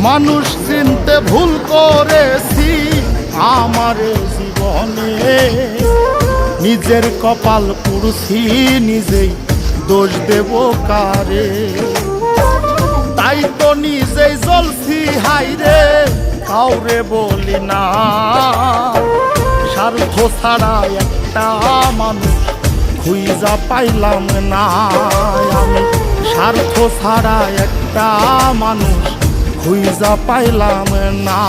মানুষ চিনতে ভুল করেছি আমার জীবনে, নিজের কপাল পুড়ছি নিজেই দোষ দেব কারে। তাই তো নিজেই জ্বলছি হাইরে কাউরে বলি না, স্বার্থ ছাড়া একটা মানুষ খুঁজা পাইলাম না। আমি স্বার্থ ছাড়া একটা মানুষ খুঁজা পাইলাম না।